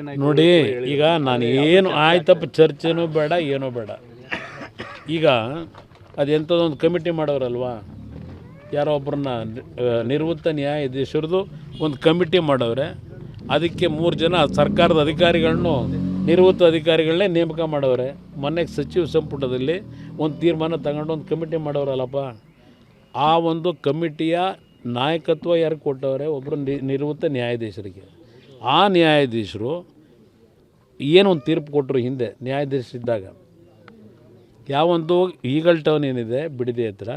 ನಾಯಕರು ನೋಡಿ, ಈಗ ನಾನು ಏನು ಆಯ್ತಪ್ಪ ಚರ್ಚೆನೂ ಬೇಡ, ಏನೂ ಬೇಡ. ಈಗ ಅದೆಂಥದ್ದೊಂದು ಕಮಿಟಿ ಮಾಡೋರಲ್ವಾ, ಯಾರೋ ಒಬ್ಬರನ್ನ ನಿವೃತ್ತ ನ್ಯಾಯಾಧೀಶರದು ಒಂದು ಕಮಿಟಿ ಮಾಡವ್ರೆ. ಅದಕ್ಕೆ 3 ಜನ ಸರ್ಕಾರದ ಅಧಿಕಾರಿಗಳನ್ನು, ನಿವೃತ್ತ ಅಧಿಕಾರಿಗಳನ್ನೇ ನೇಮಕ ಮಾಡವ್ರೆ. ಮೊನ್ನೆ ಸಚಿವ ಸಂಪುಟದಲ್ಲಿ ಒಂದು ತೀರ್ಮಾನ ತಗೊಂಡು ಒಂದು ಕಮಿಟಿ ಮಾಡವ್ರಲ್ಲಪ್ಪ. ಆ ಒಂದು ಕಮಿಟಿಯ ನಾಯಕತ್ವ ಯಾರು ಕೊಟ್ಟವ್ರೆ? ಒಬ್ಬರು ನಿವೃತ್ತ ನ್ಯಾಯಾಧೀಶರಿಗೆ. ಆ ನ್ಯಾಯಾಧೀಶರು ಏನೊಂದು ತೀರ್ಪು ಕೊಟ್ಟರು ಹಿಂದೆ ನ್ಯಾಯಾಧೀಶರಿದ್ದಾಗ. ಯಾವೊಂದು ಈಗಲ್ ಟೌನ್ ಏನಿದೆ ಬಿಡದಿ ಹತ್ರ,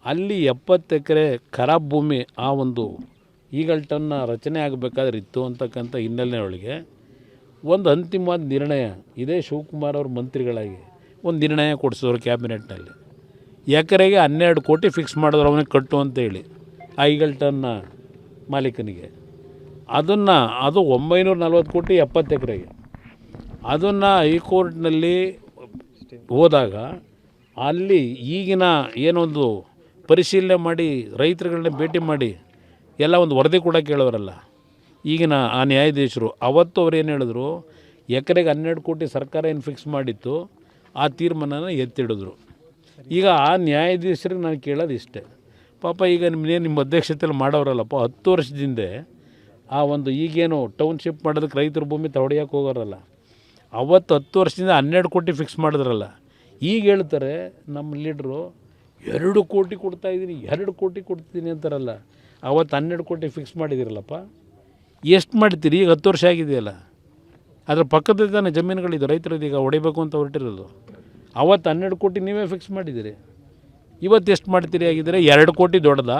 ಅಲ್ಲಿ 70 ಎಕರೆ ಖರಾಬ್ ಭೂಮಿ ಆ ಒಂದು ಈಗಲ್ ಟೌನ್ನ ರಚನೆ ಆಗಬೇಕಾದ್ರೆ ಇತ್ತು ಅಂತಕ್ಕಂಥ ಹಿನ್ನೆಲೆ ಒಳಗೆ ಒಂದು ಅಂತಿಮವಾದ ನಿರ್ಣಯ, ಇದೇ ಶಿವಕುಮಾರ್ ಅವ್ರ ಮಂತ್ರಿಗಳಾಗಿ ಒಂದು ನಿರ್ಣಯ ಕೊಡಿಸಿದ್ರು ಕ್ಯಾಬಿನೆಟ್ನಲ್ಲಿ. ಎಕರೆಗೆ 12 ಕೋಟಿ ಫಿಕ್ಸ್ ಮಾಡಿದ್ರು ಅವನಿಗೆ ಕಟ್ಟು ಅಂತೇಳಿ, ಆ ಈಗಲ್ ಟೌನ್ನ ಮಾಲೀಕನಿಗೆ. ಅದು 940 ಕೋಟಿ 70 ಎಕರೆಗೆ. ಅದನ್ನು ಹೈಕೋರ್ಟ್ನಲ್ಲಿ ಹೋದಾಗ ಅಲ್ಲಿ ಈಗಿನ ಏನೊಂದು ಪರಿಶೀಲನೆ ಮಾಡಿ ರೈತರುಗಳನ್ನ ಭೇಟಿ ಮಾಡಿ ಎಲ್ಲ ಒಂದು ವರದಿ ಕೂಡ ಕೇಳೋರಲ್ಲ ಈಗಿನ ಆ ನ್ಯಾಯಾಧೀಶರು. ಅವತ್ತು ಅವ್ರು ಏನು ಹೇಳಿದ್ರು, ಎಕರೆಗೆ 12 ಕೋಟಿ ಸರ್ಕಾರ ಏನು ಫಿಕ್ಸ್ ಮಾಡಿತ್ತು ಆ ತೀರ್ಮಾನನ ಎತ್ತಿಡಿದ್ರು. ಈಗ ಆ ನ್ಯಾಯಾಧೀಶರಿಗೆ ನಾನು ಕೇಳೋದು ಇಷ್ಟೇ, ಪಾಪ ಈಗ ನಿಮ್ಮ ಅಧ್ಯಕ್ಷತೆಯಲ್ಲಿ ಮಾಡೋರಲ್ಲಪ್ಪ, 10 ವರ್ಷದಿಂದ ಆ ಒಂದು ಈಗೇನು ಟೌನ್ಶಿಪ್ ಮಾಡೋದಕ್ಕೆ ರೈತರ ಭೂಮಿ ಹೊಡೆಯೋಕೆ ಹೋಗೋರಲ್ಲ, ಅವತ್ತು 10 ವರ್ಷದಿಂದ 12 ಕೋಟಿ ಫಿಕ್ಸ್ ಮಾಡಿದ್ರಲ್ಲ. ಈಗ ಹೇಳ್ತಾರೆ ನಮ್ಮ ಲೀಡ್ರು 2 ಕೋಟಿ ಕೊಡ್ತಾಯಿದ್ದೀನಿ, 2 ಕೋಟಿ ಕೊಡ್ತೀನಿ ಅಂತಾರಲ್ಲ. ಅವತ್ತು 12 ಕೋಟಿ ಫಿಕ್ಸ್ ಮಾಡಿದಿರಲ್ಲಪ್ಪ, ಎಷ್ಟು ಮಾಡ್ತೀರಿ? ಈಗ 10 ವರ್ಷ ಆಗಿದೆಯಲ್ಲ, ಅದ್ರ ಪಕ್ಕದಲ್ಲಿ ತಾನೇ ಜಮೀನುಗಳಿದೆ ರೈತರದ್ದು, ಈಗ ಹೊಡಿಬೇಕು ಅಂತ ಹೊರಟಿರೋದು. ಅವತ್ತು 12 ಕೋಟಿ ನೀವೇ ಫಿಕ್ಸ್ ಮಾಡಿದ್ದೀರಿ, ಇವತ್ತು ಎಷ್ಟು ಮಾಡ್ತೀರಿ ಆಗಿದ್ದರೆ? 2 ಕೋಟಿ ದೊಡ್ಡದಾ?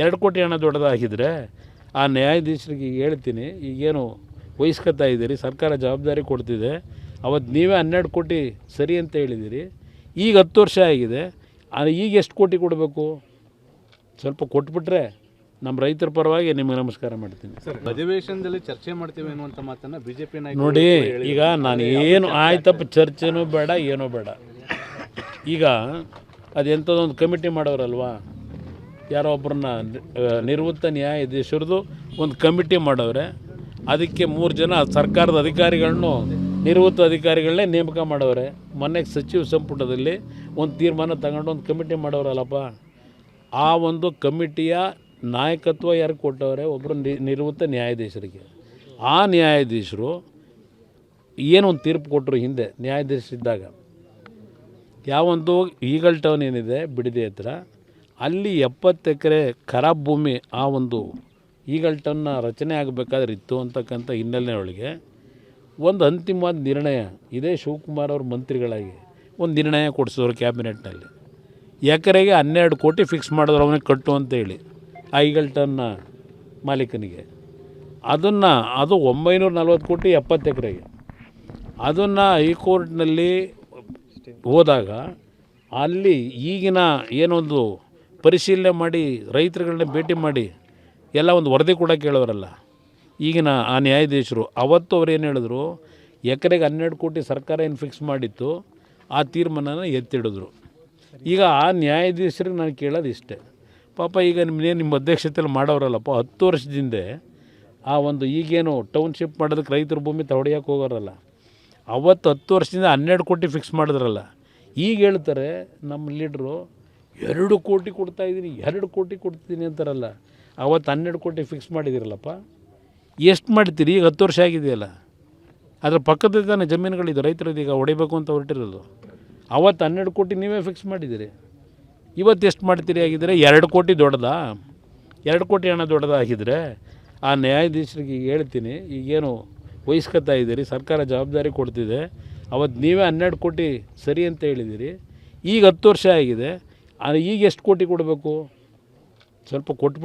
2 ಕೋಟಿ ಹಣ ದೊಡ್ಡದಾಗಿದ್ದರೆ ಆ ನ್ಯಾಯಾಧೀಶರಿಗೆ ಹೇಳ್ತೀನಿ, ಈಗೇನು ವಹಿಸ್ಕೊತಾ ಇದ್ದೀರಿ, ಸರ್ಕಾರ ಜವಾಬ್ದಾರಿ ಕೊಡ್ತಿದೆ. ಅವತ್ತು ನೀವೇ 12 ಕೋಟಿ ಸರಿ ಅಂತ ಹೇಳಿದ್ದೀರಿ, ಈಗ 10 ವರ್ಷ ಆಗಿದೆ, ಈಗ ಎಷ್ಟು ಕೋಟಿ ಕೊಡಬೇಕು? ಸ್ವಲ್ಪ ಕೊಟ್ಬಿಟ್ರೆ ನಮ್ಮ ರೈತರ ಪರವಾಗಿ ನಿಮಗೆ ನಮಸ್ಕಾರ ಮಾಡ್ತೀನಿ. ಸರ್, ಅಧಿವೇಶನದಲ್ಲಿ ಚರ್ಚೆ ಮಾಡ್ತೀವಿ ಅನ್ನುವಂಥ ಮಾತನ್ನು ಬಿಜೆಪಿ ನಾಯಕರು ನೋಡಿ, ಈಗ ನಾನು ಏನು ಆಯ್ತಪ್ಪ ಚರ್ಚೆನೂ ಬೇಡ, ಏನೂ ಬೇಡ. ಈಗ ಅದೆಂಥದ್ದೊಂದು ಕಮಿಟಿ ಮಾಡೋರಲ್ವಾ, ಯಾರೋ ಒಬ್ಬರನ್ನ ನಿವೃತ್ತ ನ್ಯಾಯಾಧೀಶರದು ಒಂದು ಕಮಿಟಿ ಮಾಡವ್ರೆ. ಅದಕ್ಕೆ 3 ಜನ ಸರ್ಕಾರದ ಅಧಿಕಾರಿಗಳನ್ನು, ನಿವೃತ್ತ ಅಧಿಕಾರಿಗಳನ್ನೇ ನೇಮಕ ಮಾಡವ್ರೆ. ಮೊನ್ನೆ ಸಚಿವ ಸಂಪುಟದಲ್ಲಿ ಒಂದು ತೀರ್ಮಾನ ತಗೊಂಡು ಒಂದು ಕಮಿಟಿ ಮಾಡೋರಲ್ಲಪ್ಪ. ಆ ಒಂದು ಕಮಿಟಿಯ ನಾಯಕತ್ವ ಯಾರು ಕೊಟ್ಟವ್ರೆ? ಒಬ್ಬರು ನಿವೃತ್ತ ನ್ಯಾಯಾಧೀಶರಿಗೆ. ಆ ನ್ಯಾಯಾಧೀಶರು ಏನೊಂದು ತೀರ್ಪು ಕೊಟ್ಟರು ಹಿಂದೆ ನ್ಯಾಯಾಧೀಶರಿದ್ದಾಗ. ಯಾವೊಂದು ಈಗಲ್ ಟೌನ್ ಏನಿದೆ ಬಿಡದಿ ಹತ್ರ, ಅಲ್ಲಿ 70 ಎಕರೆ ಖರಾಬ್ ಭೂಮಿ ಆ ಒಂದು ಈಗಲ್ ಟೌನ್ನ ರಚನೆ ಆಗಬೇಕಾದ್ರೆ ಇತ್ತು ಅಂತಕ್ಕಂಥ ಹಿನ್ನೆಲೆ ಒಳಗೆ ಒಂದು ಅಂತಿಮವಾದ ನಿರ್ಣಯ, ಇದೇ ಶಿವಕುಮಾರ್ ಅವ್ರ ಮಂತ್ರಿಗಳಾಗಿ ಒಂದು ನಿರ್ಣಯ ಕೊಡಿಸಿದ್ರು ಕ್ಯಾಬಿನೆಟ್ನಲ್ಲಿ. ಎಕರೆಗೆ 12 ಕೋಟಿ ಫಿಕ್ಸ್ ಮಾಡಿದ್ರು ಅವನಿಗೆ ಕಟ್ಟು ಅಂತೇಳಿ, ಆ ಈಗಲ್ ಟೌನ್ನ ಮಾಲೀಕನಿಗೆ. ಅದು 940 ಕೋಟಿ 70 ಎಕರೆಗೆ. ಅದನ್ನು ಹೈಕೋರ್ಟ್ನಲ್ಲಿ ಹೋದಾಗ ಅಲ್ಲಿ ಈಗಿನ ಏನೊಂದು ಪರಿಶೀಲನೆ ಮಾಡಿ ರೈತರುಗಳನ್ನ ಭೇಟಿ ಮಾಡಿ ಎಲ್ಲ ಒಂದು ವರದಿ ಕೂಡ ಕೇಳೋರಲ್ಲ ಈಗಿನ ಆ ನ್ಯಾಯಾಧೀಶರು. ಅವತ್ತು ಅವ್ರು ಏನು ಹೇಳಿದ್ರು, ಎಕರೆಗೆ 12 ಕೋಟಿ ಸರ್ಕಾರ ಏನು ಫಿಕ್ಸ್ ಮಾಡಿತ್ತು ಆ ತೀರ್ಮಾನನ ಎತ್ತಿಡಿದ್ರು. ಈಗ ಆ ನ್ಯಾಯಾಧೀಶರಿಗೆ ನಾನು ಕೇಳೋದು ಇಷ್ಟೇ, ಪಾಪ ಈಗ ನಿಮ್ಮ ಅಧ್ಯಕ್ಷತೆಯಲ್ಲಿ ಮಾಡೋರಲ್ಲಪ್ಪ, 10 ವರ್ಷದಿಂದ ಆ ಒಂದು ಈಗೇನು ಟೌನ್ಶಿಪ್ ಮಾಡೋದಕ್ಕೆ ರೈತರ ಭೂಮಿ ಹೊಡೆಯೋಕೆ ಹೋಗೋರಲ್ಲ, ಅವತ್ತು 10 ವರ್ಷದಿಂದ 12 ಕೋಟಿ ಫಿಕ್ಸ್ ಮಾಡಿದ್ರಲ್ಲ. ಈಗ ಹೇಳ್ತಾರೆ ನಮ್ಮ ಲೀಡ್ರು 2 ಕೋಟಿ ಕೊಡ್ತಾಯಿದ್ದೀನಿ, 2 ಕೋಟಿ ಕೊಡ್ತೀನಿ ಅಂತಾರಲ್ಲ. ಅವತ್ತು 12 ಕೋಟಿ ಫಿಕ್ಸ್ ಮಾಡಿದಿರಲ್ಲಪ್ಪ, ಎಷ್ಟು ಮಾಡ್ತೀರಿ? ಈಗ 10 ವರ್ಷ ಆಗಿದೆಯಲ್ಲ, ಅದ್ರ ಪಕ್ಕದಲ್ಲಿ ತಾನೇ ಜಮೀನುಗಳಿದೆ ರೈತರದ್ದು, ಈಗ ಹೊಡಿಬೇಕು ಅಂತ ಹೊರಟಿರೋದು. ಅವತ್ತು 12 ಕೋಟಿ ನೀವೇ ಫಿಕ್ಸ್ ಮಾಡಿದ್ದೀರಿ, ಇವತ್ತು ಎಷ್ಟು ಮಾಡ್ತೀರಿ ಆಗಿದ್ದರೆ? 2 ಕೋಟಿ ದೊಡ್ಡದಾ? 2 ಕೋಟಿ ಹಣ ದೊಡ್ಡದಾಗಿದ್ದರೆ ಆ ನ್ಯಾಯಾಧೀಶರಿಗೆ ಹೇಳ್ತೀನಿ, ಈಗೇನು ವಹಿಸ್ಕೊತಾ ಇದ್ದೀರಿ, ಸರ್ಕಾರ ಜವಾಬ್ದಾರಿ ಕೊಡ್ತಿದೆ. ಅವತ್ತು ನೀವೇ 12 ಕೋಟಿ ಸರಿ ಅಂತ ಹೇಳಿದ್ದೀರಿ, ಈಗ 10 ವರ್ಷ ಆಗಿದೆ, ಈಗ ಎಷ್ಟು ಕೋಟಿ ಕೊಡಬೇಕು? ಸ್ವಲ್ಪ ಕೊಟ್ಬಿಟ್ಟು